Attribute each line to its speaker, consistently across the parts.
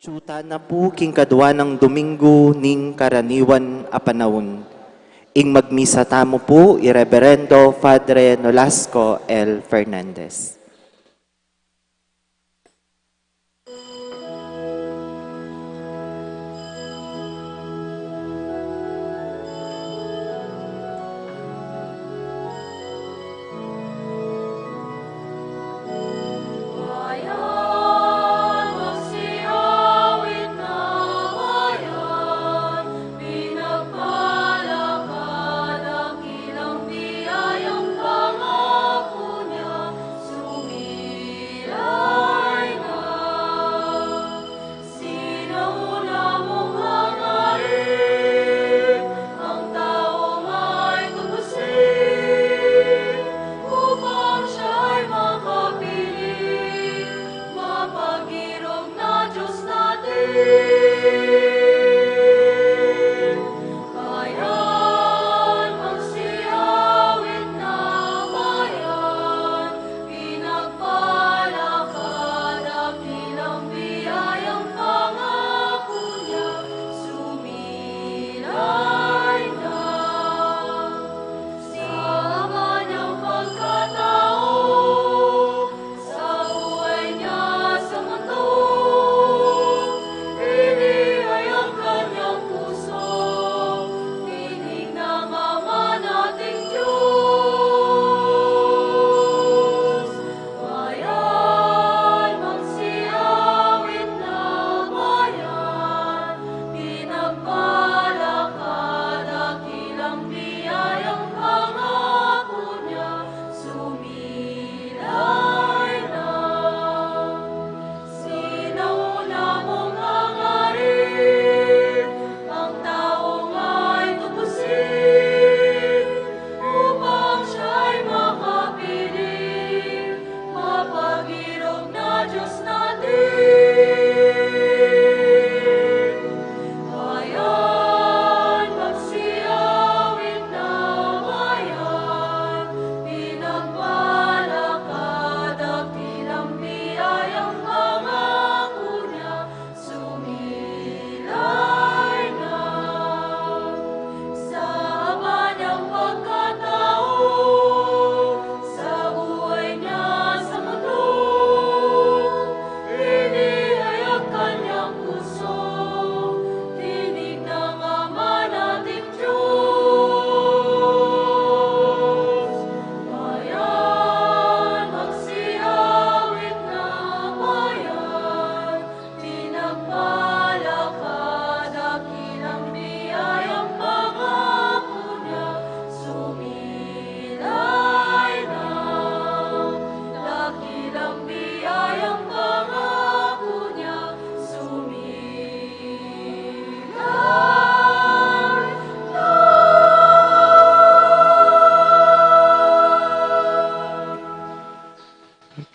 Speaker 1: Tsuta na po king kadwa ng Domingo ning karaniwan a panahon. Ing magmisa tamo po, Ireverendo Padre Nolasco L. Fernandez.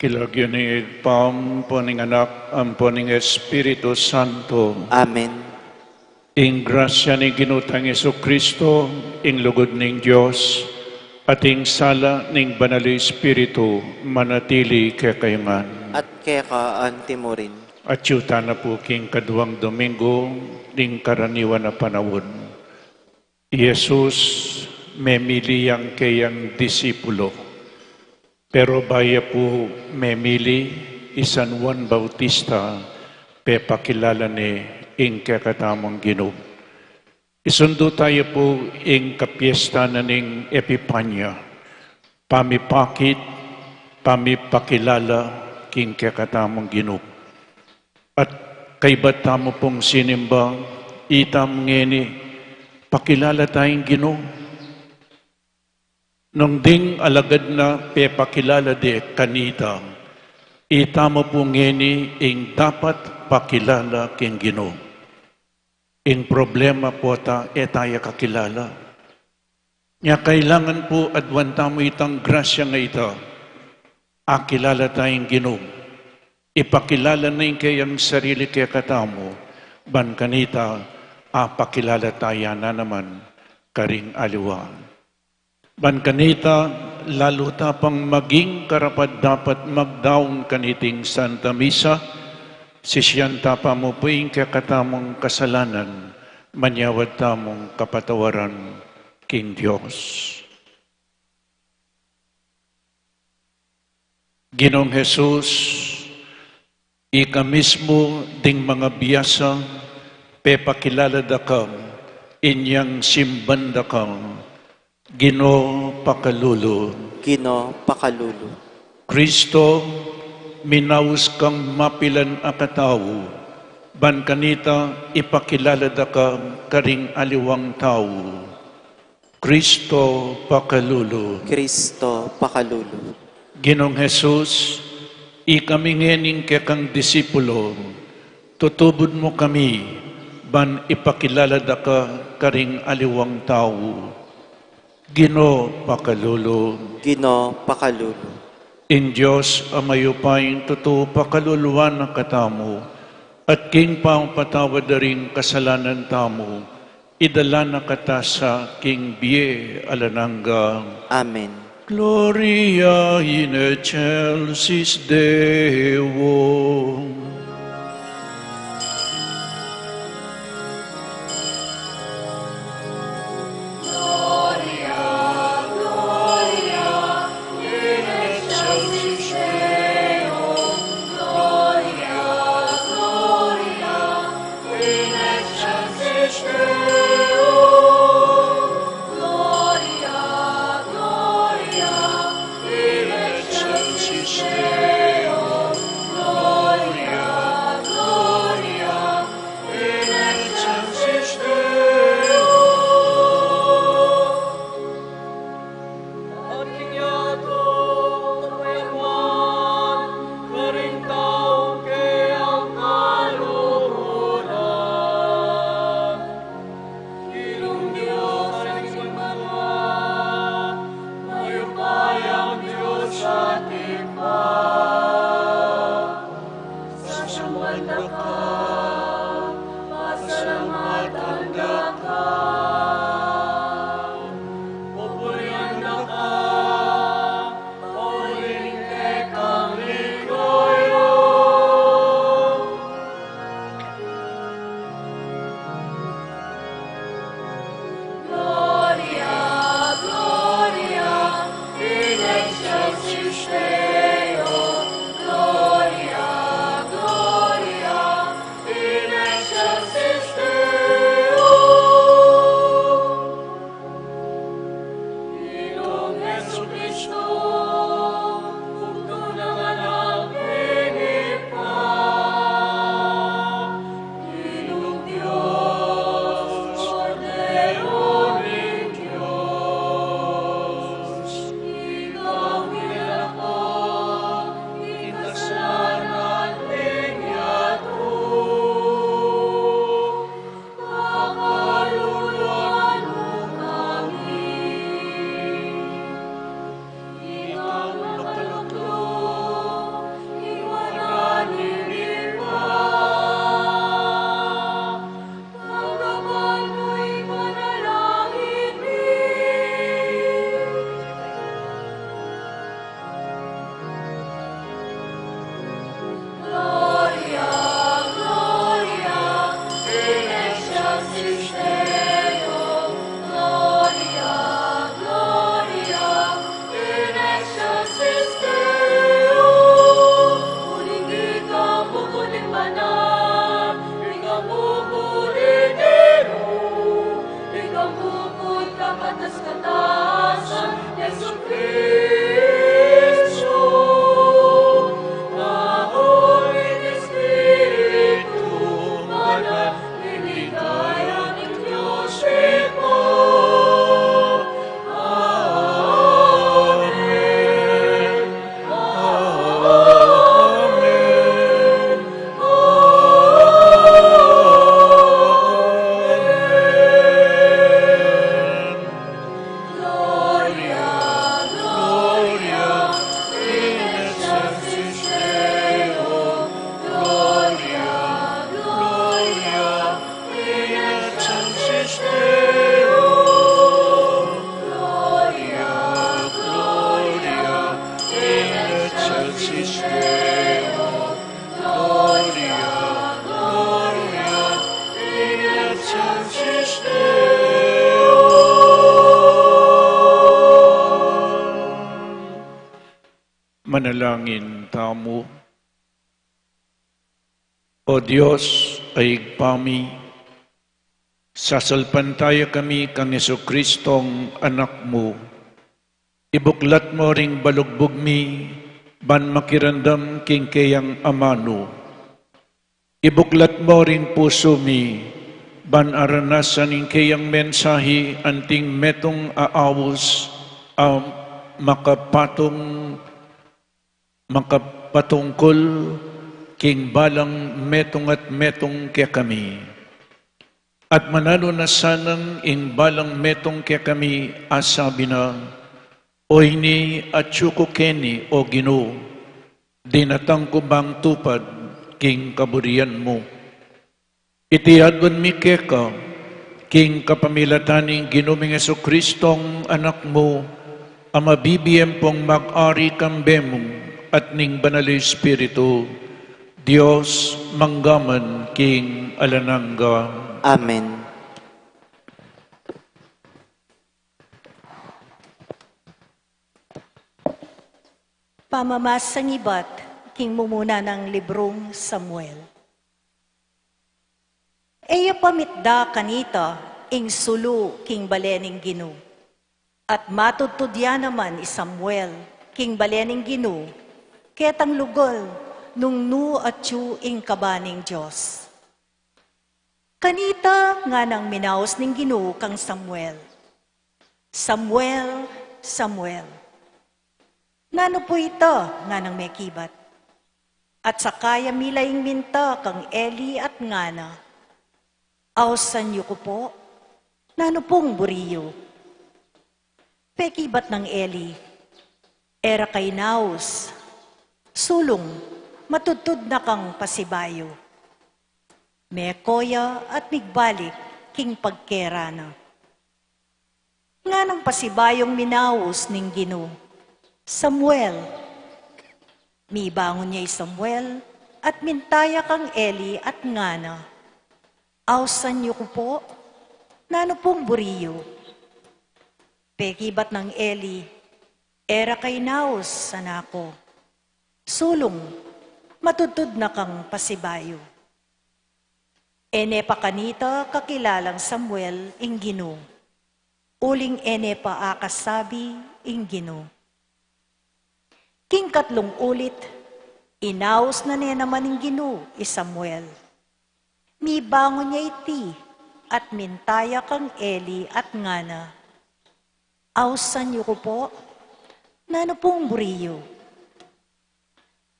Speaker 2: Kilagyo ni Pam, poning anak, ang poning Espiritu Santo.
Speaker 1: Amen.
Speaker 2: Ing grasya ni Ginutang Jesucristo, ing lugod ning Diyos, at ing sala ning Banal Espiritu, manatili kayongan.
Speaker 1: At kaya ka mo rin.
Speaker 2: At yuta na po king kaduwang Domingo, ning karaniwan na panahon. Jesus, memili ang kayang disipulo. Pero baya po memili San Juan Bautista pe pakilala ni ing kakatamang Ginoo. Isundo tayo po ing kapiesta na ning Epipanya. Pamipakit, pamipakilala king kakatamang Ginoo. At kaibat tamo pong sinimba, itam ngeni, pakilala tayong Ginoo. Nung ding alagad na pepakilala de kanita, itamo po ngeni ing dapat pakilala king Ginoo. Ing problema po ta etaya kakilala. Nya kailangan po adwanta mo itang grasya nga ito. Akilala tayong Ginoo. Ipakilala na yung kayang sarili kaya katamo. Ban kanita, pakilala tayo na naman karing aliwa. Ban kanita, lalo tapang maging karapat dapat magdaon kaniting Santa Misa, Sisiyan tapa mo po yung kakatamong kasalanan, manyawad tamong kapatawaran king Diyos. Ginong Jesus, ika mismo ding mga biyasa, pepakilala da kam, inyang simban da kam, Gino pakalulu.
Speaker 1: Gino pakalulu.
Speaker 2: Kristo, minaus kang mapilan akatao, ban kanita ipakilala da ka karing aliwang tao. Kristo pakalulu.
Speaker 1: Kristo pakalulu.
Speaker 2: Ginong Jesus, ikamingening kang disipulo, tutubod mo kami, ban ipakilala da ka karing aliwang tao. Gino pakalulu.
Speaker 1: Gino pakalulu.
Speaker 2: In Diyos, amayupaing totoo pakaluluan ng katamo, at king paong patawad na rin kasalanan tamo, idala na kata sa king biye alananga.
Speaker 1: Amen.
Speaker 2: Gloria in excelsis Deo. Manalangin tamo. O Diyos, ay pami, sasalpantaya kami kang Jesukristong anak mo. Ibuklat mo ring balugbog mi, ban makirandam king kayang amano. Ibuklat mo ring puso mi, ban aranasan ing kayang mensahe anting metong aawos, makapatungkol king balang metong at metong kaya kami. At manalo na sanang ing balang metong kaya kami asabi na, Oy ni at syuko keni o Ginoo, dinatang ko bang tupad king kaburian mo. Itiadwan mi keka, king kapamilataning Ginoong Jesukristong anak mo, ang mabibiyem pong mag-ari kambemong at ning banal Espiritu, Diyos manggaman king alanangga.
Speaker 1: Amen.
Speaker 3: Pamamasangibat, king mumuna ng librong Samuel. Eya pamitda kanita, ing sulu king balening Ginoo. At matutudya naman ni Samuel, king balening Ginoo, ketang lugol, nung nu at yu ing kabaning Diyos. Kanita nga nang minaos ning Ginoo kang Samuel. Samuel, Samuel. Ngano po ito nga nang may kibat? At sakaya milaying minta kang Eli at ngana. Awsan yu ko po, ngano pong buriyo? Pekibat ng Eli, era kay naus, sulong, matutod na kang pasibayo. Mekoya at migbalik, king pagkerana. Nga ng pasibayong minaus ning Ginoo, Samuel. Mibangon niya Samuel, at mintaya kang Eli at ngana. Awsan niyo ko po, nano pong buriyo? Pekibat ng Eli, era kay naus sanako. Sulong, matutod na kang pasibayo. Ene pa kanita kakilalang Samuel ing Ginoo. Uling ene pa akasabi ing Ginoo. King katlong ulit, inaus na niya naman ing Ginoo Samuel. Mibangon niya iti at mintaya kang Eli at ngana. Awsan niyo ko po, nano pong buriyo?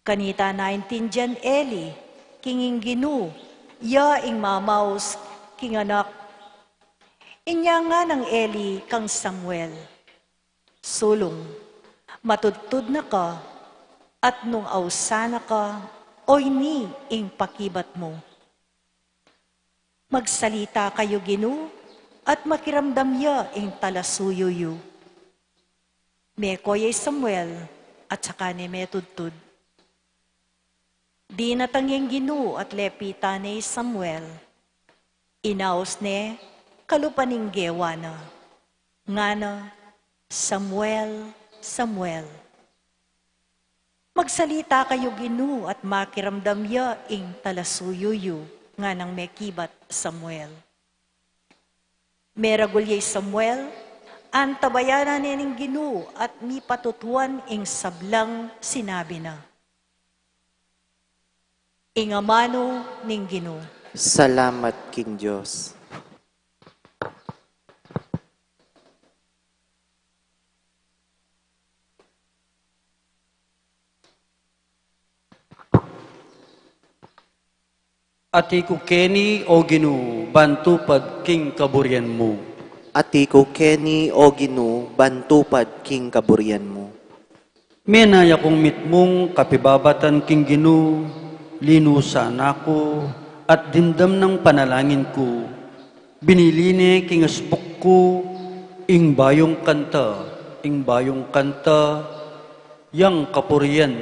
Speaker 3: Kanita 19 dyan Eli, kinging Ginoo, ya ing mamaus, king anak. Inya nga ng Eli kang Samuel. Sulong, matutod na ka, at nung awsana ka, oy ni ing pakibat mo. Magsalita kayo Ginoo, at makiramdam ya ing talasuyuyo. Mekoy Samuel, at saka ni metudtud. Di natangyang Ginoo at lepita ni Samuel. Inaos ne, kalupaning gewana. Ngana, Samuel, Samuel. Magsalita kayo Ginoo at makiramdam ya ing talasuyuyo, nga nang mekibat Samuel. Meragulyay Samuel, ang tabayanan nining Ginoo at mi patutuan ing sablang sinabi na. Ingamano ning Ginoo.
Speaker 1: Salamat, King Diyos.
Speaker 4: Ati ko Kenny o Ginoo, bantupad king kaburian mo.
Speaker 1: Ati ko Kenny o Ginoo, bantupad king kaburian mo.
Speaker 4: Menaya kong mitmong kapibabatan king Ginoo, linusan ako at dimdam ng panalangin ko. Biniline king asbuk ko, ing bayong kanta, yang kapurian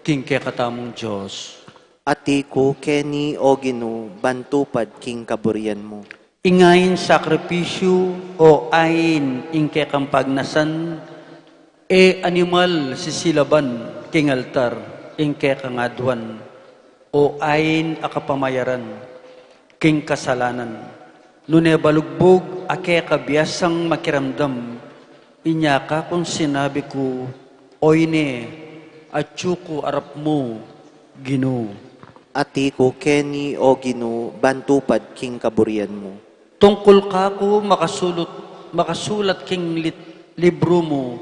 Speaker 4: king kekatamong Diyos.
Speaker 1: Ati ko Kenny o Ginoo, bantupad king kaburian mo.
Speaker 4: Ingayin sakripisyo o ayin ing kekampagnasan, animal sisilaban king altar, ingke kangadwan, o ain akapamayaran, king kasalanan. Nune balugbog ake kabiasang makiramdam, inya ka kung sinabi ko, oyne, atsuko arap mo, Ginoo.
Speaker 1: Ati ko Kenny o Ginoo, bantupad king kaburian mo.
Speaker 4: Tungkol ka ko makasulat king libro mo,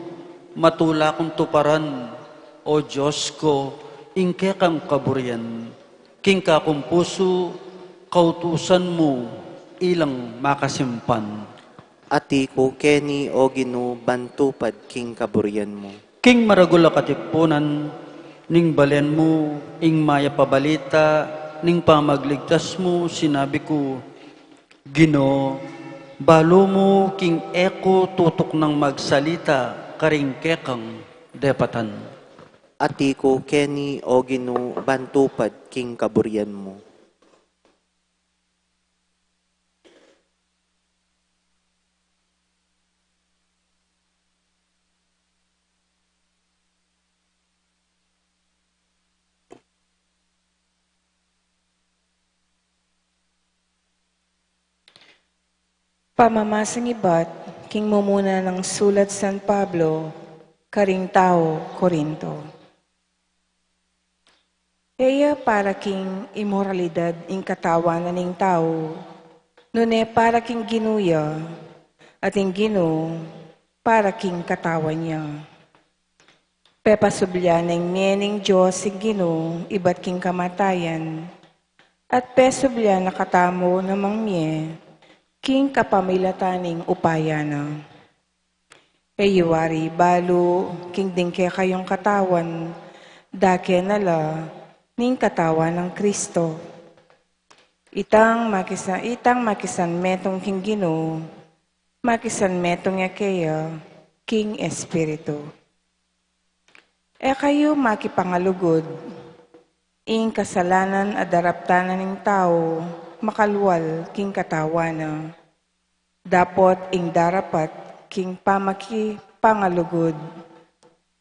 Speaker 4: matula kong tuparan, o Diyos ko, ingke kang kaburian, king ka kong puso, kautusan mo, ilang makasimpan.
Speaker 1: Ati ko Kenny o Ginoo, bantupad king kaburian mo.
Speaker 4: King maragula katipunan, ning balen mo, ing maya pabalita, ning pamagligtas mo, sinabi ko, Ginoo, balo mo king eko tutok ng magsalita, karing kekang depatan.
Speaker 1: Ati ko Kenny o Ginoo, bantupad king kaburian mo.
Speaker 5: Pamamasang iba't, king mumuna ng sulat San Pablo, karing tao, Korinto. Kaya para king imoralidad ing katawan ning tao, nune para king ginuya, at ing gino para king katawan niya. Pepasubyan ng mening Diyos ing gino, iba't king kamatayan, at pesubyan na katamo namang miye, king kapamilataning upayana. Eyuwari balo, king dingke kayong katawan, dake nala, ning katawan ng Kristo. Itang makisan metong king Gino, makisan metong yakeya, king Espiritu. E kayo makipangalugod, ing kasalanan adaraptanan ng tao, makalwal king katawana. Dapot ing darapat king pamaki pangalugod.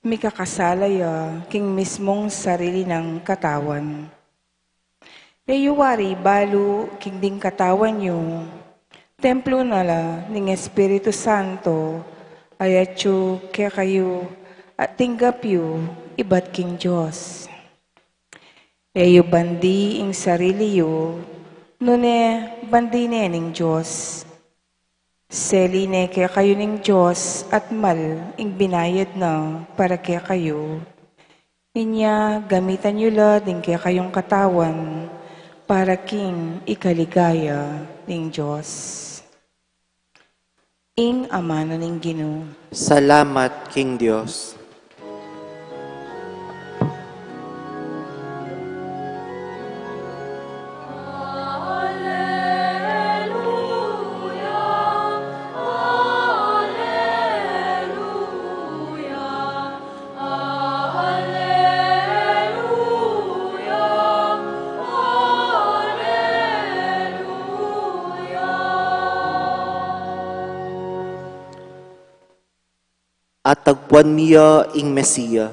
Speaker 5: Mikakasalaya king mismong sarili ng katawan. Yayuwari balo king ding katawan nyo, templo nala ning Espiritu Santo, ayatyo kaya kayo at tinggap yu iba't king Diyos. Yayu bandi ing sarili yu, nune bandi ning Diyos. Seline kaya kayo ning Diyos at mal ing binayad na para kaya kayo. Inya gamitan nyo la din kaya kayong katawan para king ikaligaya ning Diyos. Ing amano ning Ginoo.
Speaker 1: Salamat king Diyos. At tagpuan miya ing Mesiya,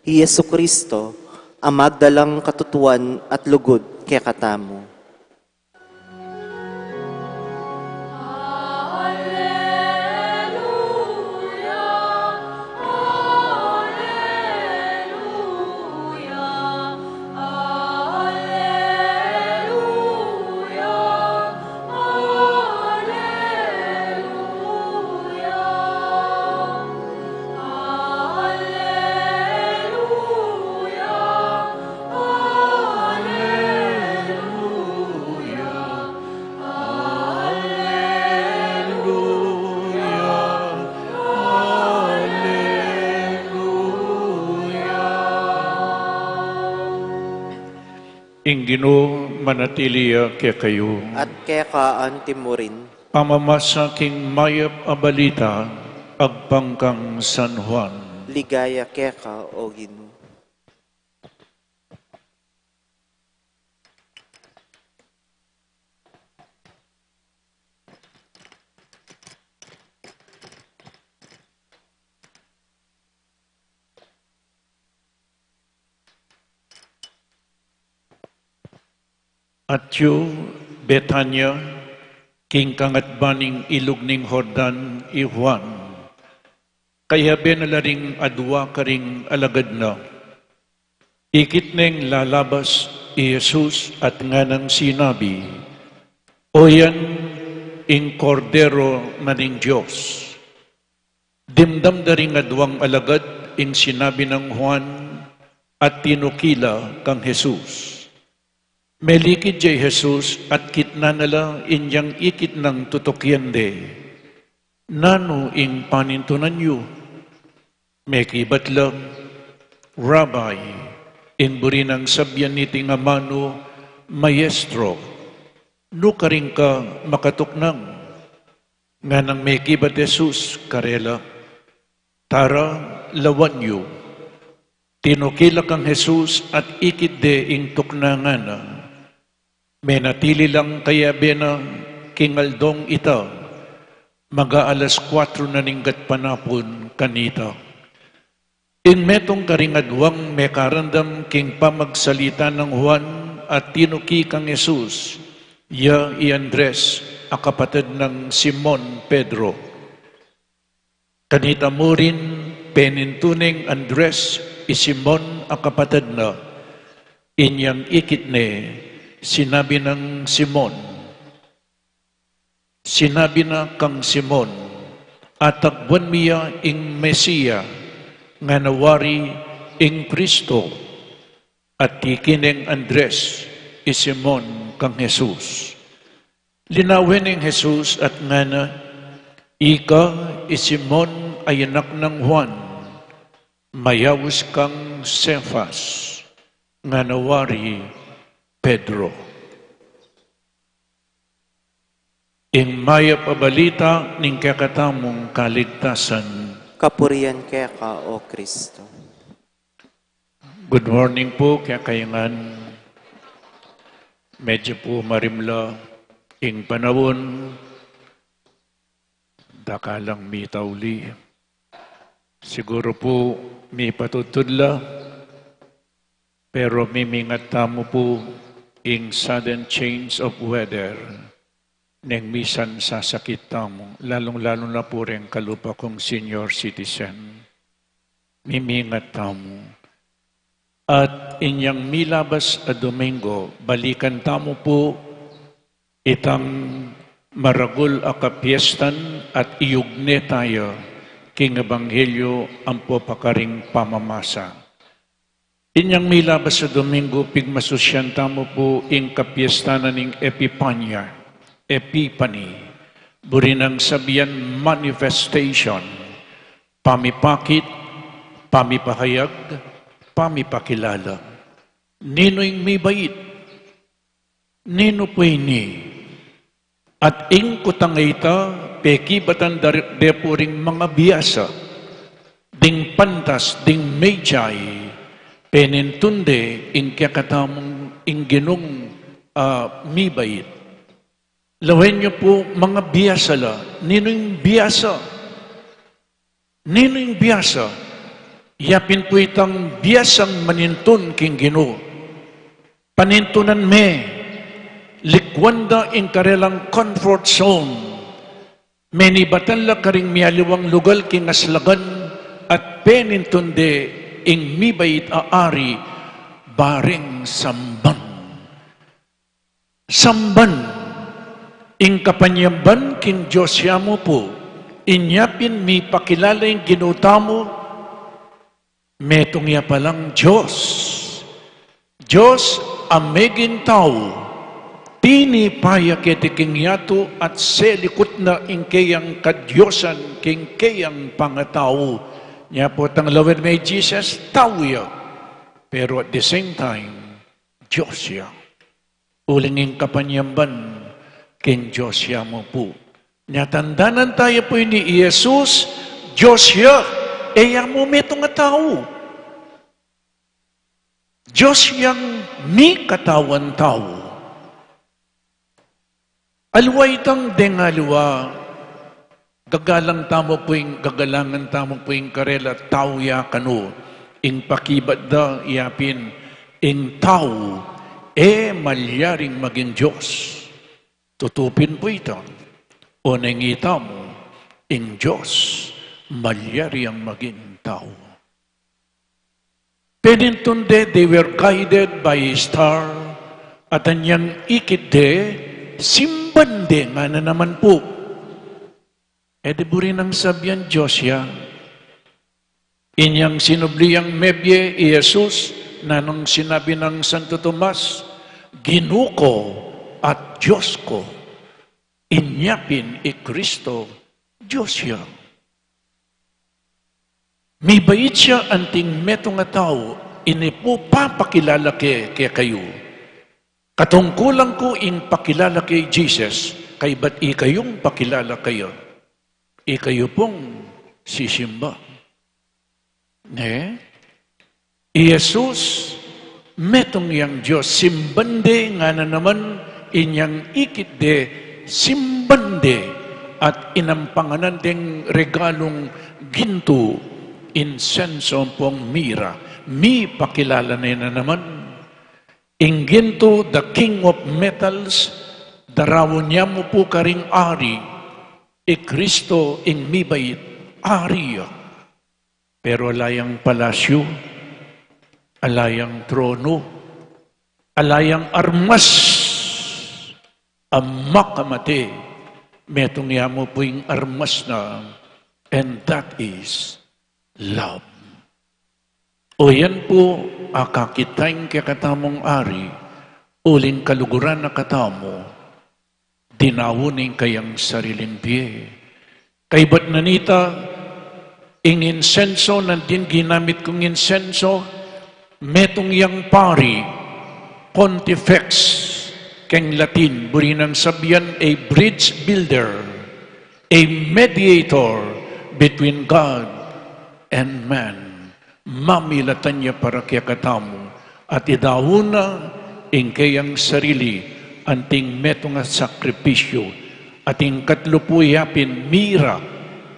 Speaker 1: Yesu Kristo, ang magdalang katutuan at lugod kaya katamo.
Speaker 2: Ing Ginoo manatiliya kaya kayo.
Speaker 1: At kaya kaan timurin,
Speaker 2: Pamamasa king mayap abalita, agpangkang San Juan.
Speaker 1: ligaya kaya ka o Ginoo.
Speaker 2: At yu, Betanya, king kangat baning ilog ning Jordan, i Juan. Kaya benalaring adwa karing alagad na. Ikit neng lalabas i Jesus at nga nang sinabi, O yan, ing kordero na ning Diyos. Dimdam daring adwang alagad ing sinabi ng Juan at tinukila kang Jesus. Melikid jay Jesus at kitna nala inyang ikit ng tutukyande. Nano ing panintunan yu? Mekibat lang, Rabbi, in buri ng sabyan niti nga mano, Maestro, no karing ka makatuknang. Nga nang mekibat Jesus, karela, tara, lawan yu. Tinukila kang Jesus at ikit de ing tuknangan na. May natili lang kaya bena kingaldong ita, mag-aalas 4 na ninggat panapon kanita. In metong karingadwang may karandam king pamagsalita ng Juan at tinuki kang Jesus, ya i Andres, akapatid ng Simon Pedro. Kanita mo rin penintuning Andres, i Simon akapatid na, inyang ikit ne, sinabi ng Simon, sinabi na kang Simon, atagwan miya ing Mesiya, nga nawari ing Kristo, at tikineng Andres, i Simon kang Jesus. Linawin ng Jesus at nga na, ika, i Simon ay anak ng Juan, mayawis kang Cephas, nga nawari Pedro. Ing maya pabalita ning kakatamong kaligtasan.
Speaker 1: Kapurian kaya ka, O Kristo.
Speaker 2: Good morning po, kaya kayangan. Medyo po marimla ing panahon. Dakalang mitawli. Siguro po may patutudla. Pero mimingat tamo po ing sudden change of weather neng misan sasakit tamo, lalong-lalo na po rin kalupa kong senior citizen. Mimingat tamo. At inyang milabas a Domingo, balikan tamo po itang maragul a kapiestan at iyugne tayo king Ebanghelyo ang po pakaring pamamasa. Inyang milabas sa Domingo, pigmasusyan tamo po ing kapiestanan ng Epipanya, Epiphany, buri ng sabihan manifestation, pamipakit, pamipahayag, pamipakilala. Nino'y may bait, nino po ini, at ing kutangayta, pekibatan depuring mga biyasa, ding pantas, ding mejay, penintunde in kakatamong ingginong mibait. Lawen niyo po mga biyasa la. Nino'y biyasa? Nino'y biyasa? Yapin po itang biyasang manintun king Ginoo. Panintunan me, likwanda in karelang comfort zone. Menibatan la karing mialiwang lugal king aslagan at penintunde ing mibait aari baring samban. Samban, ing kapanyamban kin Diyos yamo po, inyapin mi pakilala yung ginutamo, metong ya palang Diyos. Diyos amegin tao, pinipaya ketiking yato at selikot na ing kayang kadyosan king kayang pangatao. Niya po tang lawan may Jesus, tao ya. Pero at the same time, Diyos ya. Ulingin kapanyamban, king Diyos ya mo po. Niya tandanan tayo po ni Jesus, Diyos ya. Ya mo meto nga tao. Diyos yang mi katawan tao. Alway tang dengalwa, gagalangan tamo po yung karela, tao ya kano, ing pakibat da yapin, ing tao, malyaring maging Diyos. Tutupin po ito. O nangita mo, ing Diyos, malyari ang maging tao. Penintunde, they were guided by a star, at anyang ikide, simbande nga na naman po. E di burin ang sabyan Diyos yan. Inyang sinubliyang mebye, Jesus, na nung sinabi ng Santo Tomas, Ginuko at Diyos ko, inyapin Kristo, Diyos siya. May bait siya anting meto nga tao, ini po papakilala kay kayo. Katungkulan ko in pakilala kay Jesus, kay ba't ikayong pakilala kayo? Ikayo pong sisimba. Jesus, metong yang Diyos, simbande nga na naman inyang ikide, simbande at inampanganan ding regalong ginto, insenso pong mira. Mi pakilala na naman. Ing ginto, the king of metals, darawon niya mo po karing ari, Kristo ing mibait, ari. Pero alayang palasyo, alayang trono, alayang armas, makamate, metong mo po yung armas na, and that is love. O yan po, akakitayng kakatamong ari, uling kaluguran na katamo, dinawunin kayang sariling biye. Kay ba't nanita, ing insenso, nandin ginamit kong insenso, metong yang pari, pontifex, keng Latin, burinang sabihan, a bridge builder, a mediator between God and man. Mamilatan niya para kaya katamo, at idawuna, ing kayang sarili, anting metong nga sakripisyo, at ing katlo po yapin, mira,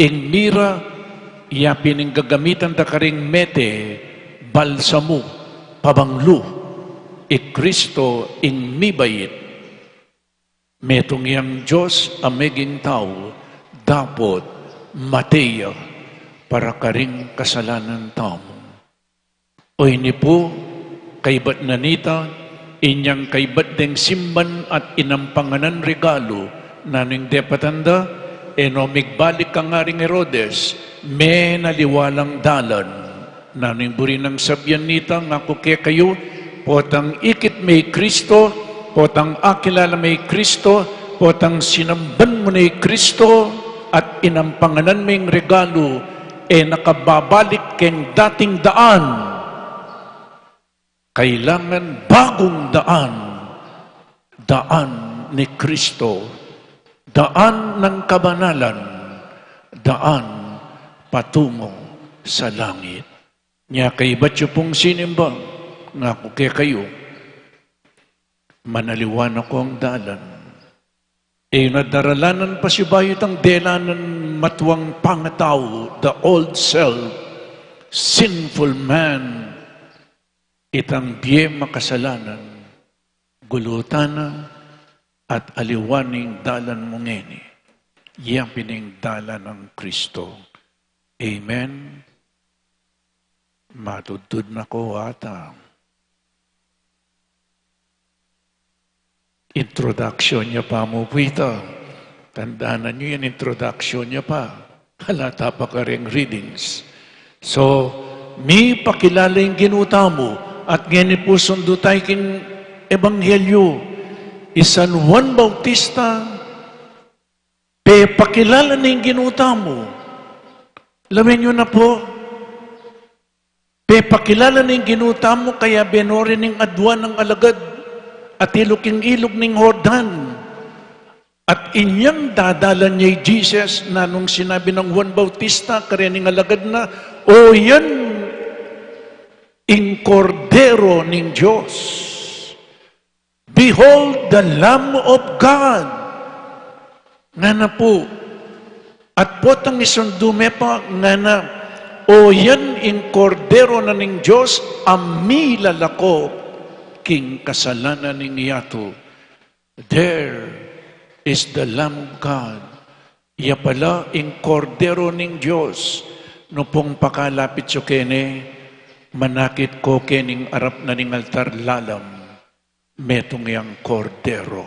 Speaker 2: ing mira, yapin ing gagamitan ta karing mete, balsamo, pabanglo, Kristo ing mibait, metong yang Diyos ameging tao, dapat mateya para karing kasalanan tamo. O ini po, kaybat nanita, inyang kaybat deng simban at inampanganan regalo, naning depatanda, migbalik ka nga ring Herodes, may naliwalang dalan, naning buri ng sabyan nita, nga kuke kayo, potang ikit may Kristo, potang akilala may Kristo, potang sinamban mo na Kristo, at inampanganan may regalo, nakababalik keng dating daan. Kailangan bagong daan, daan ni Kristo, daan ng kabanalan, daan patungo sa langit. Nya kay batyo pong sinimba, nga ko kaya kayo, manaliwan ako ang dalan. Nadaralanan pa si bayot ang delanan matuwang pangataw, the old self, sinful man, itang biye makasalanan, gulutana, at aliwaning dalan mo ngeni, yang pining dalan ng Kristo. Amen. Matudtud na ko ata. Introduction niya pa mo po ito. Tandaan niyo yan, introduction niya pa. Halata pa ka rin readings. So, may pakilala yung ginuta mo at ganyan po sundo tayo king Ebanghelyo. San Juan Bautista, pakilala na yung ginuta mo. Alamin nyo na po, pakilala na yung ginuta mo, kaya benorin ng adwa ng alagad at iluking-ilog ng Jordan. At inyang dadalan niya Jesus na nung sinabi ng Juan Bautista, karening alagad na, o yan, ing kordero ng Diyos. Behold the Lamb of God. Nga na po. At potang isundume pa, nga na, o yan ing kordero na ng Diyos, ami lalako, king kasalanan ning yato. There is the Lamb of God. Iya pala ing kordero ning Diyos. No pong pakalapit so kene, manakit ko kening arap na ning altar lalam. Metong yang kordero.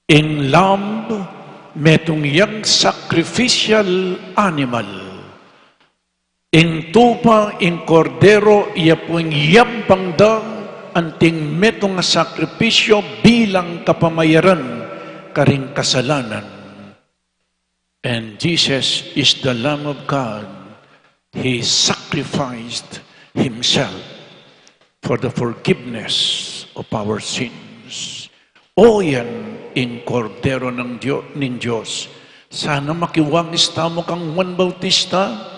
Speaker 2: In lamb, metong yang sacrificial animal. In tupa, in kordero, iya po yung yampang dang anting metong sakripisyo bilang kapamayaran karing kasalanan. And Jesus is the Lamb of God. He sacrificed Himself for the forgiveness of our sins. O yan, in kordero ng Diyos. Sana makiwangis tamo kang Juan Bautista.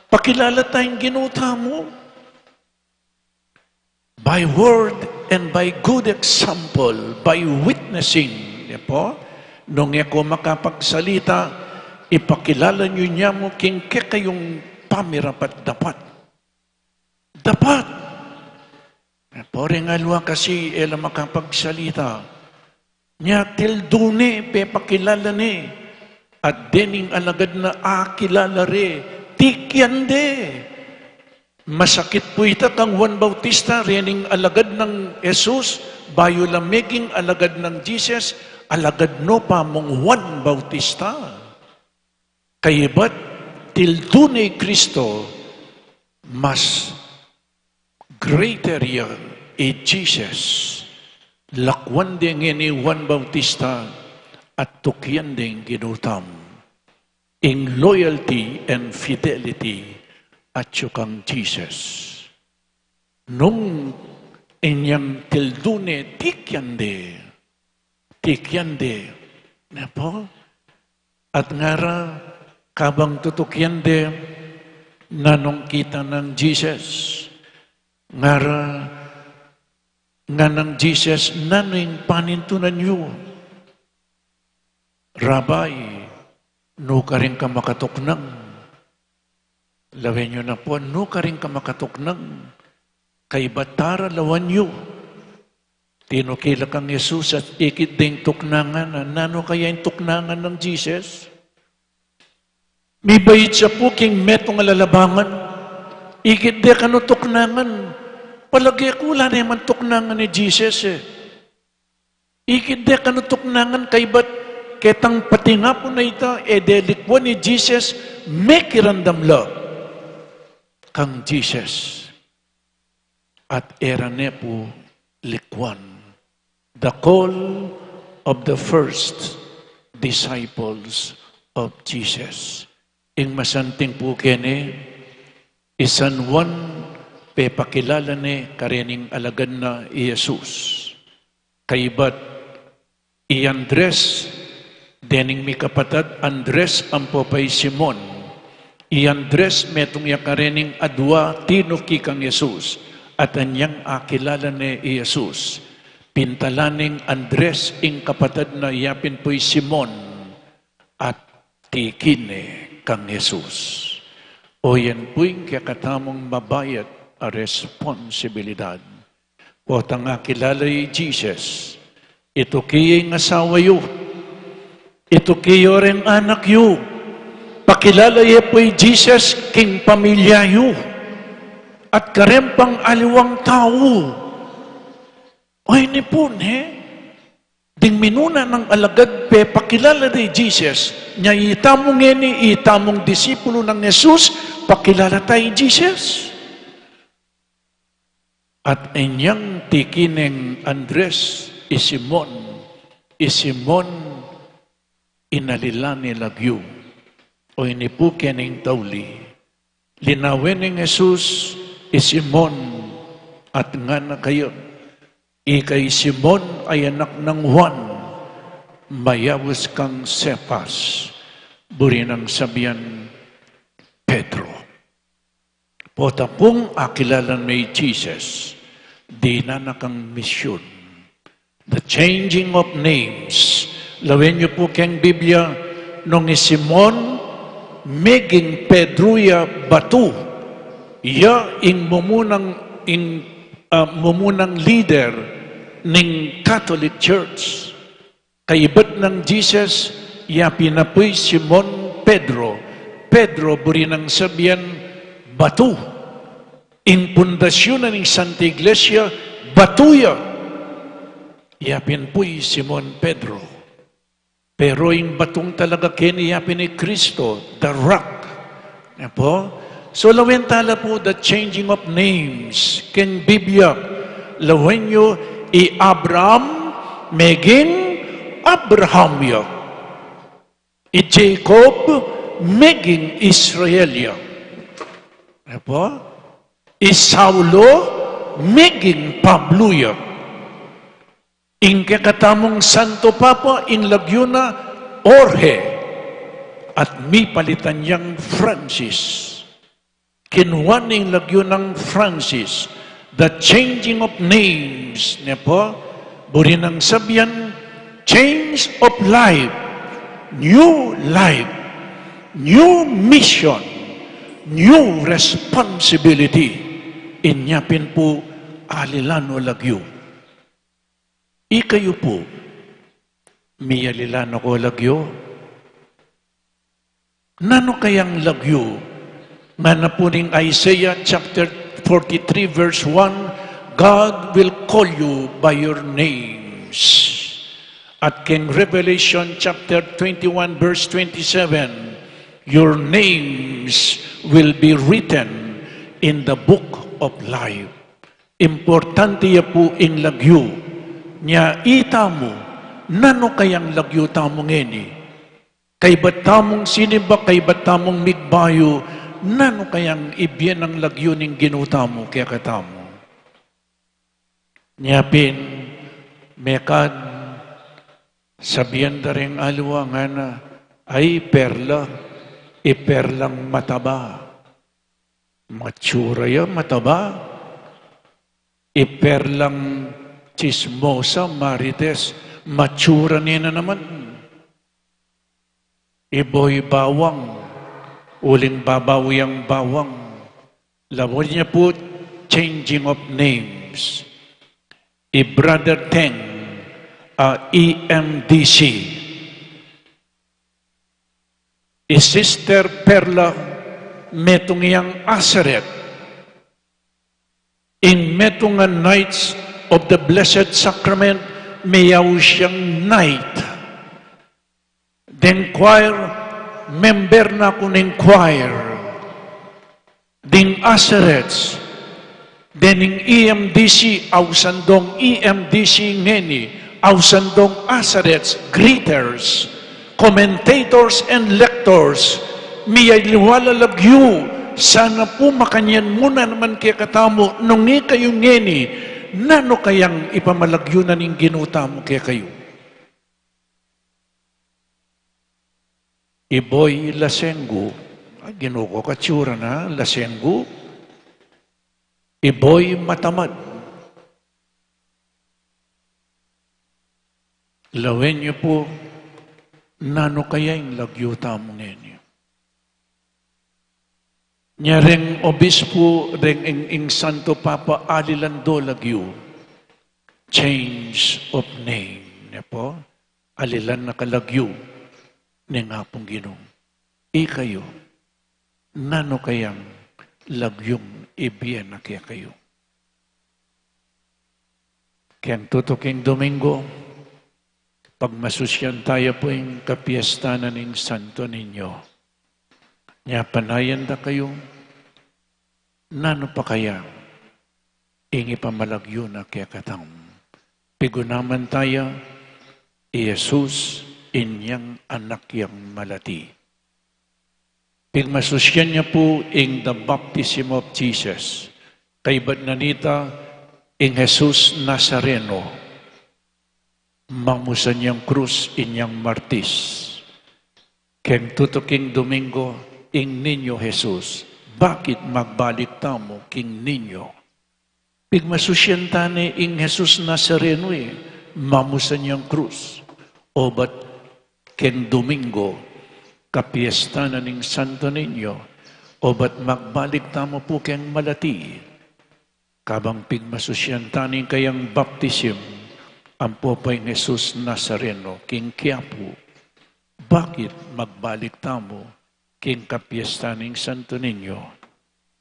Speaker 2: Pakilala tayong ginuta mo. By word and by good example, by witnessing. Po, nung ako makapagsalita, ipakilala nyo niya mo kingke kayong pamirapat dapat. Dapat. Po, rin alwa kasi ela makapagsalita. Nya tildune pe pakilala ni. At dening alagad na kilala re. Tikyande. Masakit po ita kang Juan Bautista, rening alagad ng Jesus, bayo lamiging alagad ng Jesus, alagad no pa mong Juan Bautista. Kayabat, tildunay Kristo, mas greater yan, Jesus. Lakwan din ni Juan Bautista, at tukyan din ginutam. In loyalty and fidelity at sukang Jesus. Nung inyang tildune, tikyande, na po, at ngara, kabang tutukyande, nanong kita ng Jesus, ngara, nga ng Jesus, nanoing panintunan nyo, Rabay, no ka rin ka makatuknang. Lawin nyo na po, no ka rin ka makatuknang. Kay batara lawan nyo. Tinukila kang Jesus at ikit ding tuknangan. Nano kaya yung tuknangan ng Jesus? May bayit siya po king metong alalabangan. Ikit de ka no tuknangan. Palagi ko wala naman tuknangan ni Jesus eh. Ikit de ka no tuknangan kay bat ketang pati nga po na ito, delikwa ni Jesus, may kirandam la kang Jesus. At erane po likwan. The call of the first disciples of Jesus. Ing masanting po kene, isan Juan, pepakilala ni karening alagad na Jesus. Kaibat, Andres, dening mi kapatad, Andres ang popay Simon. Andres metong yakarening adwa tinuki kang Jesus. At anyang akilala ni Jesus. Pintalaning Andres ing kapatad na yapin po'y Simon. At tikine kang Jesus. O yan po'y kakatamong mabayat a responsibilidad. O tang akilala ni Jesus. Ito kiyang asawa yu. Ito kayo rin anak yu. Pakilala ye po'y Jesus king pamilya yu. At karempang aliwang tao. Ay ni po, ding minuna ng alagad pe pakilala ni Jesus. Nya itamong ngeni, itamong disipulo ng Jesus, pakilala tayo Jesus. At inyang tikineng Andres, Simon inalila ni lagyo o inipuken ng tauli. Linawin ng Jesus Simon at nga na kayo. Ikay Simon ay anak ng Juan, mayawis kang Cephas, buri ng sabihan Pedro. Potapong akilalan may Jesus, di na nakang misyon. The changing of names. Lawin niyo po keng Biblia, nung ni Simon, meging Pedruya batu, ya ing mumunang ing mumunang leader ng Catholic Church. Kaibat ng Jesus, pinapoy Simon Pedro. Pedro, buri ng sabihan, batu. In pundasyon ng Santa Iglesia, batuya. Pinapoy Simon Pedro. Pero yung batong talaga kiniyapin ni Kristo, the rock. Po? So, lawin tala po the changing of names. Ken Biblia, lawin nyo, Abraham, meging Abrahamya. Jacob, meging Israelia. Po? Saulo, meging Pabloya. In kakatamong Santo Papa, in lagyo na Orhe, at mi palitan niyang Francis. Kinuha ng lagyo ng Francis, the changing of names, niya po, buri ng sabihan, change of life, new mission, new responsibility. Inyapin po, alilano lagyo. Ikayo po, miyalilano ko lagyo. Nano kayang lagyo? Nga po ning Isaiah chapter 43 verse 1, God will call you by your names. At King Revelation chapter 21 verse 27, your names will be written in the book of life. Importante ya po in lagyo. Nya ita mo, nano kayang lagyo tamo ngeni? Kay ba't tamong siniba, kay ba't tamong migbayo, nano kayang ibyen ang lagyo ning ginuta mo kaya katamo? Nyapin, mekad, sabihan da rin alwa nga na, ay perla, iperlang mataba. Matsura ya, mataba. Iperlang chismosa, marites, matsura niya na naman. Iboy bawang, uling babawi ang bawang. Lawon niya po, changing of names. Brother Teng, EMDC. Sister Perla, metong iyang Asaret. In metong nights of the Blessed Sacrament, mayaw siyang night. Then choir, member na ako ng choir. Ding Asarets. Then ng EMDC, awsandong EMDC ngeni, awsandong Asarets, greeters, commentators and lectors, miyay liwala lagyo, sana po makanyan muna naman kaya katamo, nung kayo ngeni, nano kayang ipamalagyo na ning ginuta mo kaya kayo? Iboy Lasengo, ginuko katsura na, Lasengo. Iboy Matamad. Lawin niyo po, nano kaya yung lagyuta mo ngayon? Nyareng obispo, reng ing Santo Papa, alilando lagyo. Change of name. Niya po, alilan na kalagyo. Ni nga pong Ginoo. Kayo, nano kayang lagyong ibiyan na kaya kayo? Kaya tutuking Domingo, pag masusyan tayo po yung kapiestanan ng Santo Niño, niya panayan da kayo, nano pa kaya ingi pamalagyo na kaya katang pigunaman tayo, Jesus, inyang anak yang malati. Pigmasusyan niya po in the baptism of Jesus. Kay nanita in Jesus Nazareno. Mamusan niyang krus inyang martis. Ken tutuking Domingo ing ninyo Jesus. Bakit magbalik tamo king ninyo? Pigmasusyan tani ing Jesus Nazareno mamusan niyang krus. O ba't ken Domingo, kapiesta na ning Santo Niño, o ba't magbalik tamo po ken malati? kabang pigmasusyan taning kayang baptism, ang popay ng Jesus Nazareno, king Quiapo, bakit magbalik tamo, king kapiesta ng Santo Niño,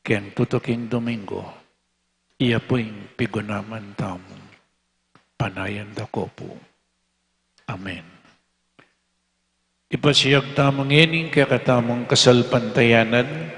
Speaker 2: ken tutuking Domingo, iya po'y pigunaman tamo, panayan dako po. Amen. Ipasiyag tamang ining kaya katamang kasalpantayanan,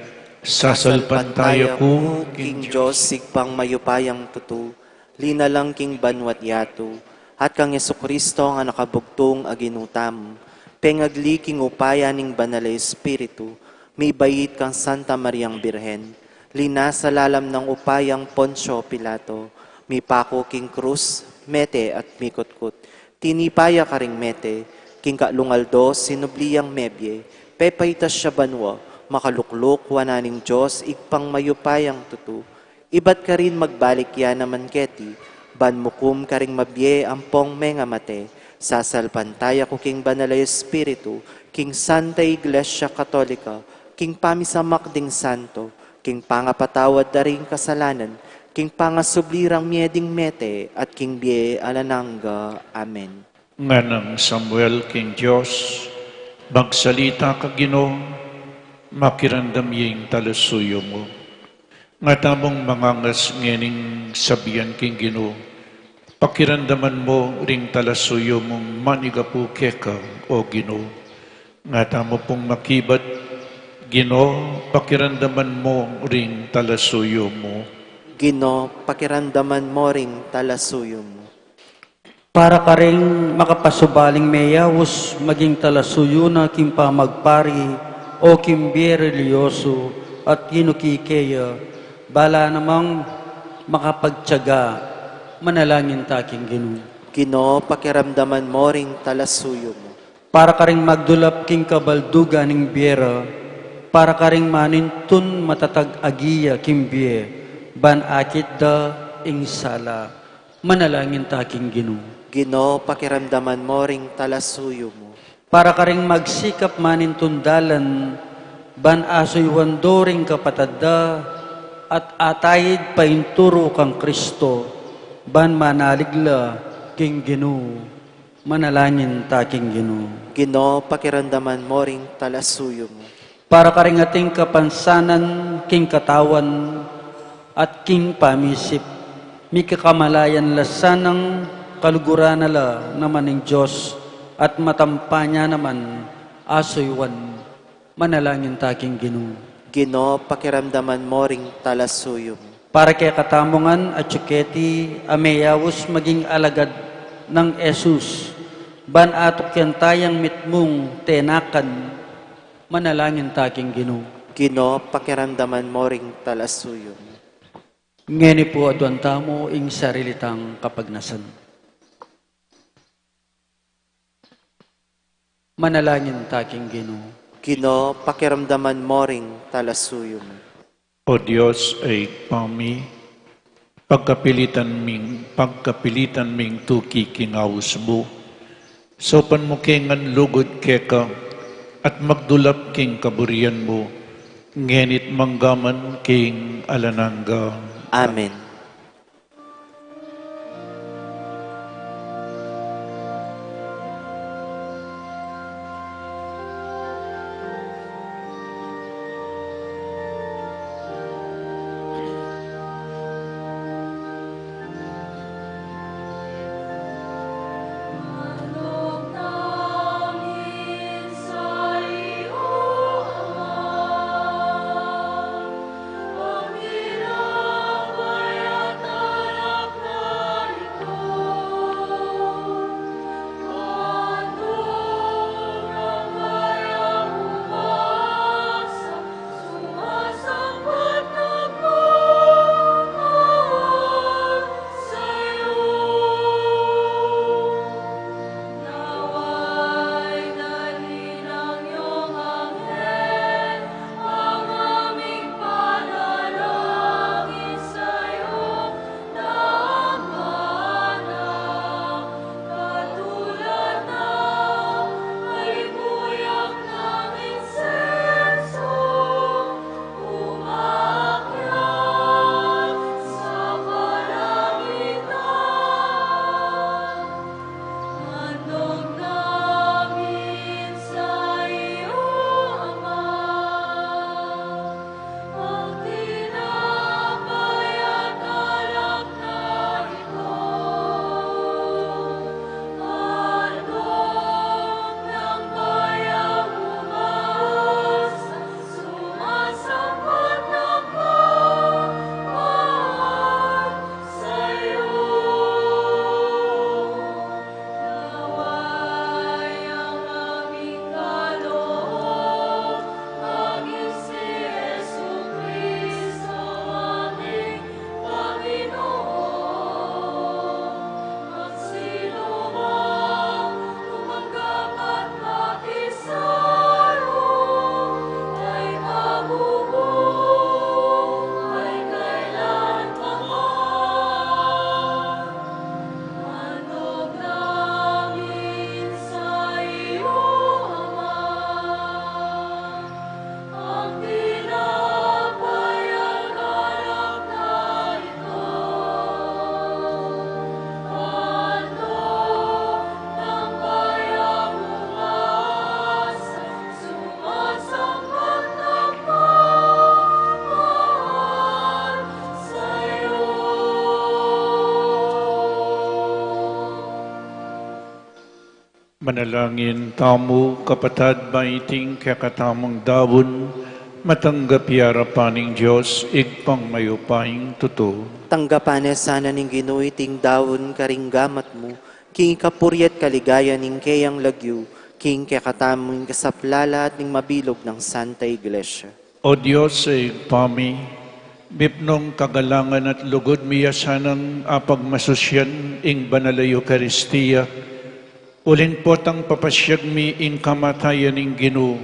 Speaker 2: sasalpantaya ko,
Speaker 1: King Diyos, sigpang mayupayang tutu, linalang king banwat yatu, at kang Kristo nga nakabugtong aginutam, pengagli king upaya ning banal Espiritu, may bayit kang Santa Mariang Birhen, lina sa lalam ng upayang Poncio Pilato, may pako king krus, mete at mikutkut, tinipaya ka ring mete, king kalungaldo, sinubliyang mebye, pepaitas siya banwa, makaluklok, wananing Diyos, igpang mayupayang tutu. Ibat ka rin magbalik yan naman keti, ban mukum ka ring mabye ampong menga mate, sasalpantaya ko king banalay Espiritu, king Santa Iglesia Katolika, king pamisamak ding santo, king pangapatawad daring kasalanan, king pangasublirang mieding mete, at king bie alananga. Amen.
Speaker 2: nga ng Samuel king Diyos, magsalita ka Ginoo, makirandam yung talusuyo mo. Nga tamong mangangas ngening sabihan king Ginoo, pakirandaman mo ring talusuyo mong manigapu keka o Ginoo. Nga tamo pong makibat, Ginoo, pakirandaman mo ring talusuyo mo.
Speaker 1: Gino, pakiramdaman mo ring talasuyo mo.
Speaker 4: Para ka rin makapasubaling meyawos, maging talasuyo na king pamagpari o kimbi religyoso at kinukikeya, bala namang makapagtyaga, manalangin taking Ginoo.
Speaker 1: Gino, pakiramdaman mo ring talasuyo mo.
Speaker 4: Para ka rin magdulap king kabalduga ning biyera, para ka rin manintun matatag agiya king biye, ban akit da ing sala, manalangin taking Ginoo.
Speaker 1: Gino, pakiramdaman mo ring talasuyo mo.
Speaker 4: Para ka rin magsikap manintundalan, ban asoy wandoring kapatadda, at atayid painturo kang Kristo, ban manaligla king Ginoo, manalangin taking Ginoo.
Speaker 1: Gino, pakiramdaman mo ring talasuyo mo.
Speaker 4: Para ka rin ating kapansanan, king katawan, at king pamisip, mi kakamalayan lasanang kaluguran nala naman ng Diyos, at matampanya naman asoywan, manalangin taking Ginoo.
Speaker 1: Gino, pakiramdaman mo ring talasuyo mo.
Speaker 4: Para kay katamongan at tsuketi, ameyawos maging alagad ng Jesus, ban atok yan tayang mitmong tenakan, manalangin taking Ginoo.
Speaker 1: Gino, pakiramdaman mo ring talasuyo mo.
Speaker 4: Ngeni po aduan tamo ing sarilitang kapagnasan. Manalangin taking Ginoo.
Speaker 1: Gino, pakiramdaman mo ring talasuyo mo.
Speaker 2: O Diyos ay pami, pagkapilitan ming tuki kingaus mo, sopan mo kengan lugod keka, at magdulap king kaburian mo, ngenit manggaman king alananga.
Speaker 1: Amen.
Speaker 6: Amen.
Speaker 2: Manalangin tamu kapatad baiting kakatamang dawon, matanggap yarapaning Diyos, igpang mayupaing tuto.
Speaker 1: Tanggapan sana ning Ginoo iting dawon karinggamat mo, king kapuriat kaligaya ning kayang lagyo, king kakatamong kasaplala at ning mabilog ng Santa Iglesia.
Speaker 2: O Diyos sa igpami, bipnong kagalangan at lugod miya sanang apagmasusyan ing banalay Eucharistia, ulin po tang papasyag mi ing kamatayan ing Ginoo,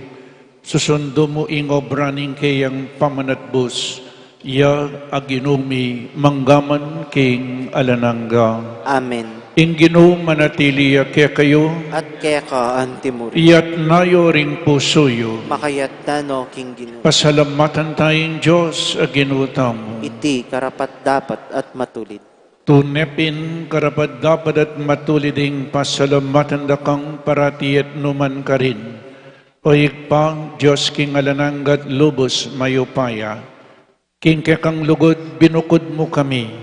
Speaker 2: susundo mo ing obra ning kayang pamanatbus, ya aginumi manggaman king alanangga.
Speaker 1: Amen.
Speaker 2: Ing Ginoo manatili kaya kayo,
Speaker 1: At kaya ka antimuri,
Speaker 2: iyat nayo ring pusoyo.
Speaker 1: makayat no king Ginoo.
Speaker 2: Pasalamatan tayong Diyos, aginutamo.
Speaker 1: Iti karapat dapat at matulid.
Speaker 2: Tunepin karapat dapat at matuliding pasalamatan dakang paratiet numan ka rin. O igpang Diyos king alananggat lubos mayupaya. King kekang lugod binukod mo kami.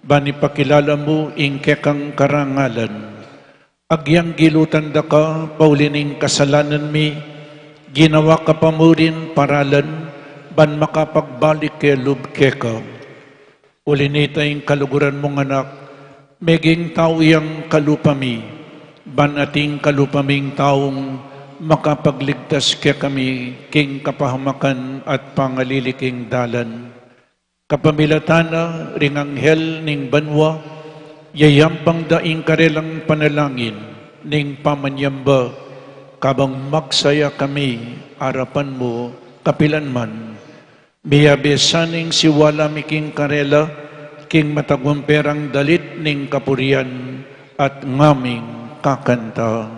Speaker 2: Bani pakilala mo ing kekang karangalan. Agyang gilutan da ka, paulining kasalanan mi. Ginawa ka pa mo rin paralan, ban makapagbalik kay lubke ka. Ulinita ing kaluguran mong anak, meging tao iyang kalupami, ban ating kalupaming taong makapagligtas kaya kami king kapahamakan at pangaliliking dalan. Kapamilatana ring anghel ning banwa, yayampang daing karelang panalangin ning pamanyamba, kabang magsaya kami arapan mo kapilanman. Biyabesaning siwala miking karela, king matagwamperang dalit ning kapurian at ngaming kakanta.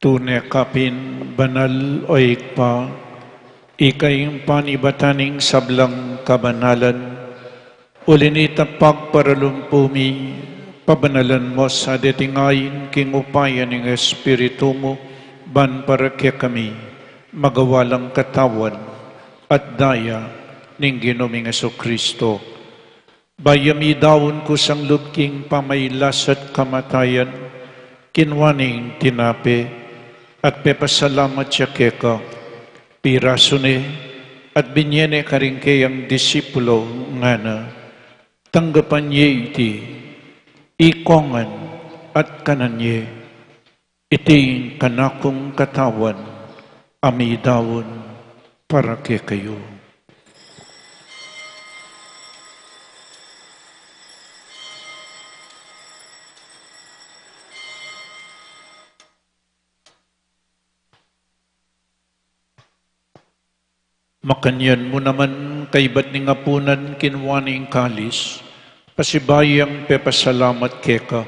Speaker 2: Tunay kapin banal o ikpa, ikayong panibataning sablang kabanalan, ulinita pagparalumpumi, pabanalan mo sa detingayin king upayan ng Espiritu mo, ban para kaya kami, magawalang katawan at daya ng Ginoming Jesucristo. Bayami daon ko sang lubking pamaylas at kamatayan, kinwaning tinape, at pepasalamat siya keka, pirasune, at binyene karingkayang disipulo nga na, tanggapan niya iti, ikongan at kananye, iti kanakong katawan, amidawon para kay kayo. Makanyan mo naman kaibat ni ngapunan kinwaning kalis, pasibayang pepasalamat keka.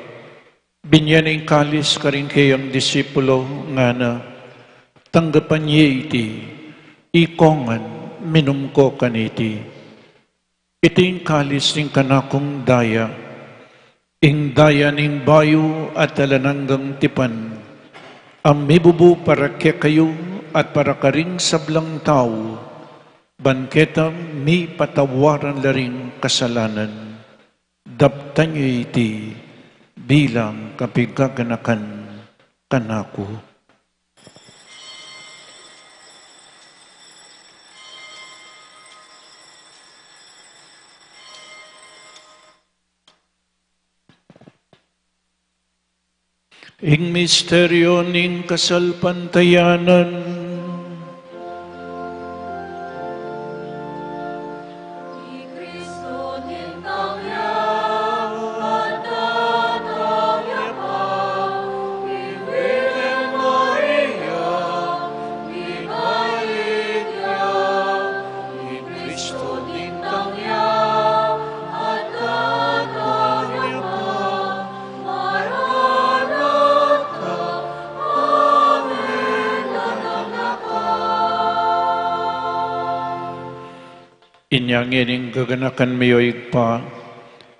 Speaker 2: Binyaning kalis karing kayang disipulo nga na, tanggapan niya iti, ikongan minum ko kaniti. Iting kalis ng kanakong daya, ing daya ning bayo at talananggang tipan, ang mibubu para kaya kayo at para karing sablang tao, banketang mi patawaran laring kasalanan, daptan nyo iti bilang kapigaganakan kanako. Ing misteryo ning kasalpantayanan, inyangin gaganakan mayoig pa,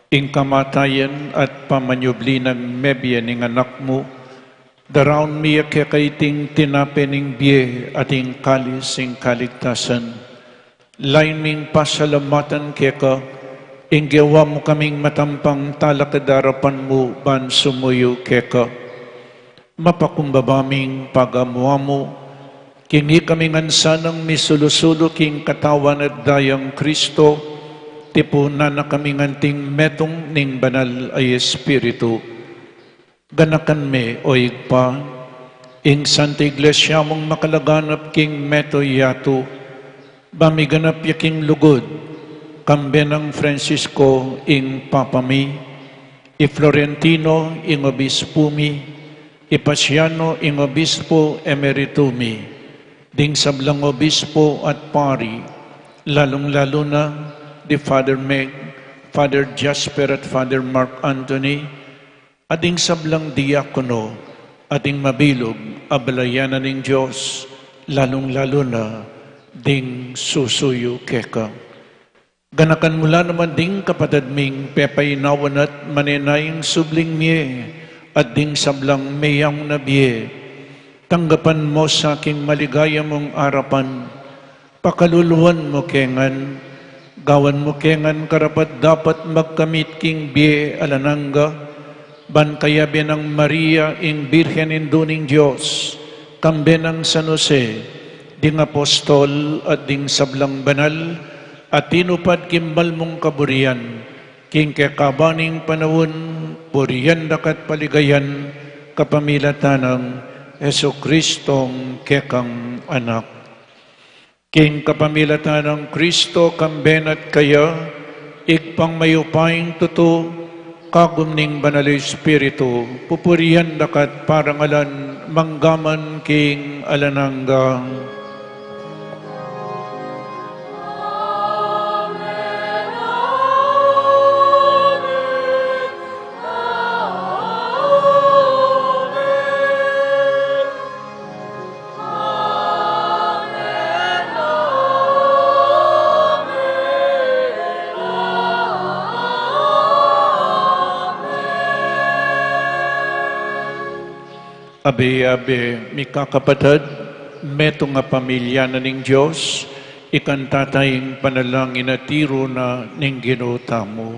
Speaker 2: ing kamatayan at pamanyubli ng mebya ning anak mo, daraon miya kaya kaiting tinapening biye ating kalis ing kaligtasan. Lain ming pasalamatan kaya ka, ing gawa mo kaming matampang talakadarapan mo ban sumuyo kaya ka. Mapakumbabaming pagamuha mo, kini kami ngansanang misulusulo king katawan at dayang Kristo, tipunan na kami nganting metong ning banal ay Espiritu. Ganakan me o igpa, ing Santa Iglesia mong makalaganap king meto yato, bamiganap yaking lugod, kambe ng Francisco ing papami, i Florentino ing obispumi, i Pasiano ing obispo emeritumi, ding sablang obispo at pari, lalong-lalo na di Father Meg, Father Jasper at Father Mark Anthony, ading sablang diakono, ading mabilog, abalayanan ng Diyos, lalong-lalo na ding susuyo keka. Ganakan mula naman ding kapatadming pepayinawan at manenayang subling miye, at ding sablang mayang na biye, tanggapan mo sa aking maligaya mong arapan, pakaluluan mo kengan, gawan mo kengan karapat dapat magkamit king biye alananga, ban kaya ng Maria ing Birhen induning Diyos, kambe ng San Jose, ding apostol at ding sablang banal, at tinupad kimbal mong kaburian, king kekabaning panawon, puriyan dakat paligayan, kapamilatanang Heso Kristong kekang anak. King kapamilatan ng Kristo kambenat kaya, igpang mayupaing tuto, kagumning banal Espiritu, pupurihan dakat parangalan, manggaman king alananggang. Abe, mikakapatid, meto nga pamilya na ning Diyos, ikan tataying panalangin na tiro na ning ginuta mo.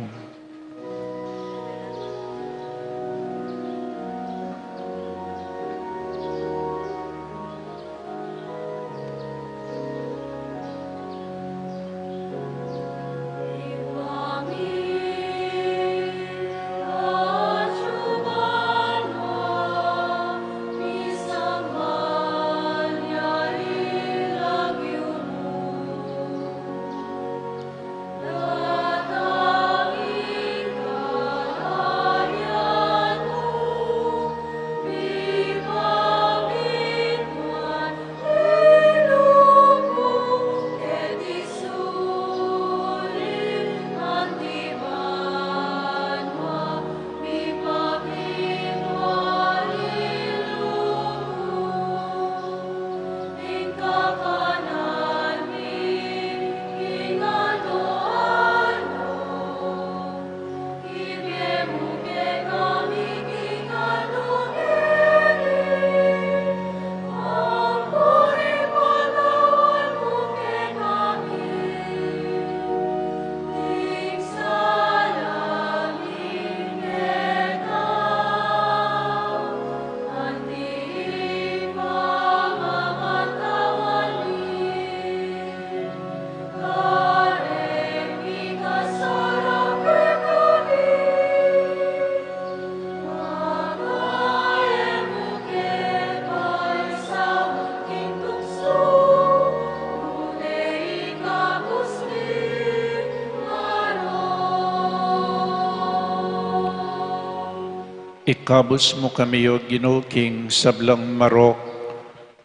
Speaker 2: Ikabos mo kami o Ginoo king sablang marok,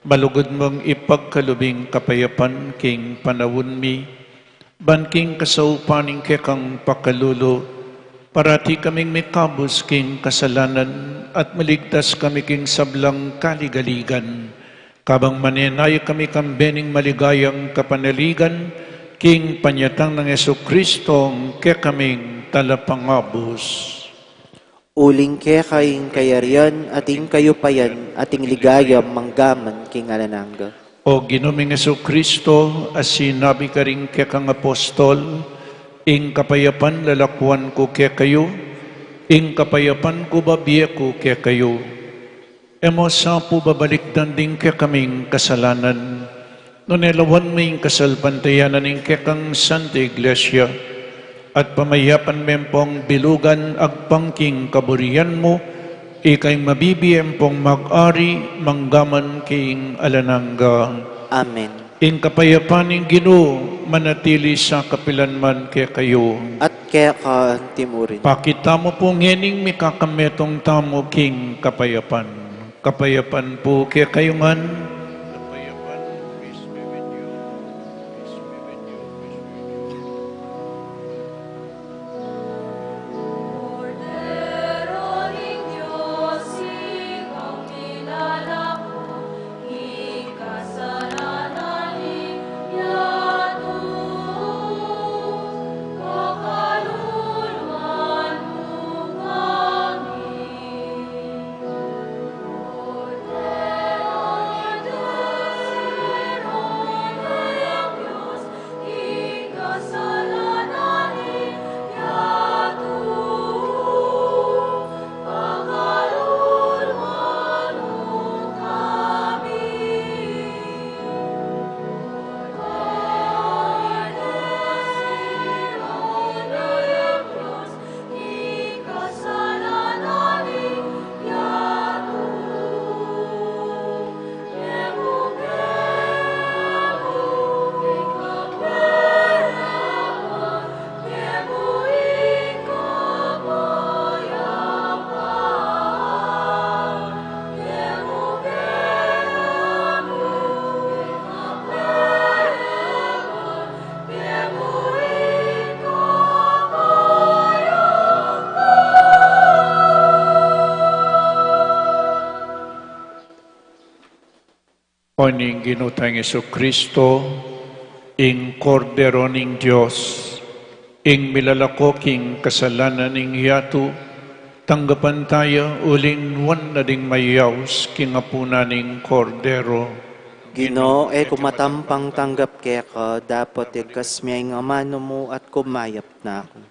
Speaker 2: malugod mong ipagkalubing kapayapan king panawon mi, banking kasaupaning kekang pakalulo, parati kaming mikabos king kasalanan at maligtas kami king sablang kaligaligan. Kabang manenay kami kambening maligayang kapanaligan, king panyatang ng Jesukristong kekaming talapangabos.
Speaker 1: Uling ke kaing kayarian, ating kayupayan, ating ligayam manggaman king alanangga.
Speaker 2: O Ginoong Jesucristo, as sinabi ka rin kekang apostol, ing kapayapan lalakwan ko ke kayo, ing kapayapan ko babiya ko ke kayo. Emo sa po babalikdan din ke kaming kasalanan, nunelawan mo ing kasalpantayanan ing kekang Santa Iglesia, at pamayapan mempong bilugan agpangking kaburian mo, ikay mabibiyem pong mag-ari manggaman king alanangga.
Speaker 1: Amen.
Speaker 2: Ing kapayapaning Ginoo manatili sa kapilanman kay kayo.
Speaker 1: At kaya ka timurin.
Speaker 2: Pakita mo po ngening mikakametong tamo king kapayapan. Kapayapan po kay kayo man. Kapayapan, peace be with you. Peace be with you. Peace be with you.
Speaker 6: Cordero ng Diyos, ikaw kilala ko, ikasalanan iyatu, kakaluluan mo kami. Cordero ng Diyos, ikasalanan iyatu, kakaluluan mo kami.
Speaker 2: O ning ginutang Jesucristo, ing kordero ning Diyos, ing milalakoking kasalanan ning yatu, tanggapan tayo uling wan na ding mayaws king apuna ning kordero.
Speaker 1: Ginoo, kumatampang tanggap kaya ka, dapat igkas miya ang amano mo at kumayap na ako.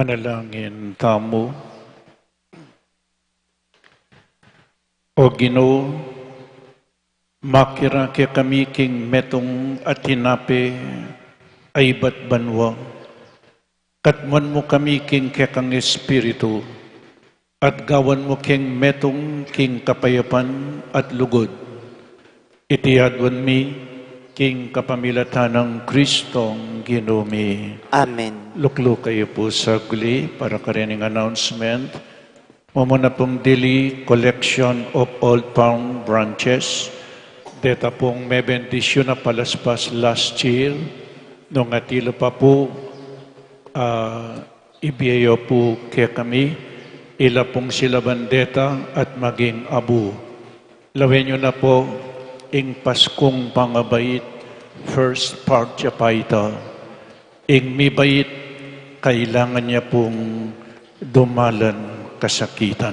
Speaker 2: Manalangin tamo. O Ginoo, makira ke kami king metong at hinape ay ba't banwa. Katman mo kami king kekang espiritu at gawan mo king metong king kapayapan at lugod. Itiyadwan mi king kapamilatan ng Kristong Ginumi.
Speaker 1: Amen.
Speaker 2: Luklo kayo po sa guli para karining announcement. Muna pong daily collection of old pound branches. Deta pong may bendisyon na palaspas last year. Nung atilo pa po, ibiyayo po kaya kami. Ila pong sila bandeta at maging abu. Lawin nyo na po ing Paskong pangabait, first part siya pa ito. Ing mibait, kailangan niya pong dumalan kasakitan.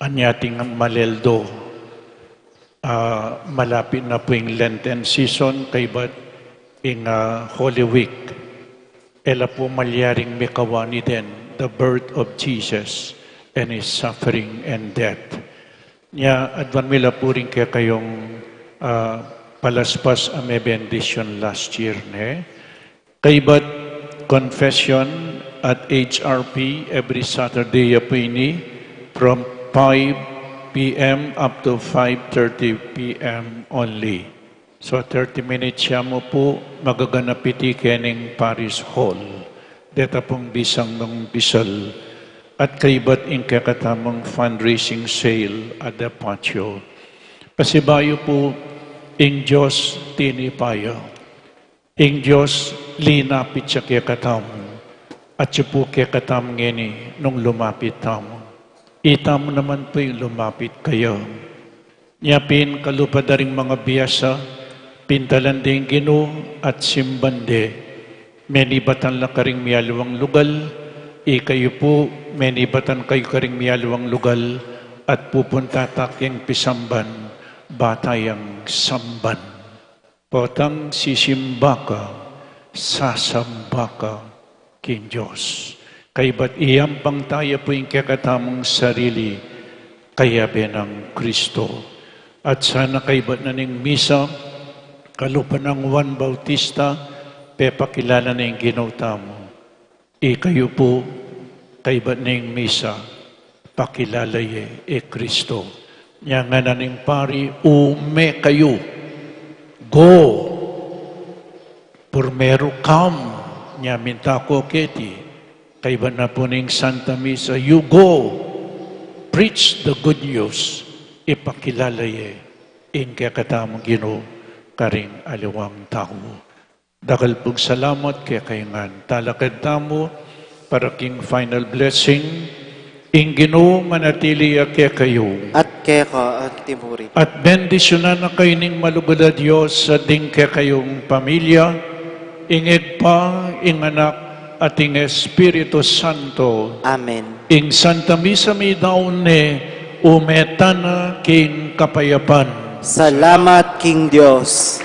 Speaker 2: Anyating maleldo, malapit na po yung Lenten season, kay ba't ing Holy Week, ela po malyaring mikawani din, the birth of Jesus and His suffering and death. Nya, advan mila po rin kaya kayong palaspas a may benediction last year, ne? Kay ba't confession at HRP every Saturday po ini from 5 p.m. up to 5:30 p.m. only. So 30 minutes siya mo po magaganap iti kening Paris Hall. Deta pong bisang ng bisal. At kaibat in kakatamang fundraising sale at the patio. Pasibayo po ing Diyos tinipayo. Ing Diyos linapit siya kakatamo. At siya po kakatam ngini nung lumapit tamo. Itamo naman po yung lumapit kayo. Nyapin kalupadaring mga biyasa, pintalanding Ginoo at simbande. Menibatan lang karing miyalawang lugal, kayo po, menibatan kayo karing miyalawang lugal, at pupunta takyang pisamban, batayang samban. Potang sisimba ka, sasamba ka, king Diyos. Kay ba't iyampang tayo po yung kakatamang sarili, kaya ng Kristo. At sana kay ba't na ning misa, kalupan ng Juan Bautista, pepakilala na yung ginauta mo. Kayo po, kay ba't na yung misa, pakilala Kristo. Nya nga na ning pari, ume kayo, go, purmero come, nya minta ko keti, kay ba na po ning Santa Misa, you go, preach the good news, ipakilala in kakatamang Ginoo, karing aliwang tao. Dakal pong salamat kaya kayangan. Talakad tamo para king final blessing, ing Ginoo manatili kaya kayo.
Speaker 1: At kaya ka, at timuri.
Speaker 2: At bendisyonan na kayo ning malugod na Diyos sa ding kaya kayong pamilya, inged pa, ing anak, at ing Espiritu Santo.
Speaker 1: Amen.
Speaker 2: Ing Santa Misa mi daon ne, umetana king kapayapan.
Speaker 1: Salamat, King Diyos.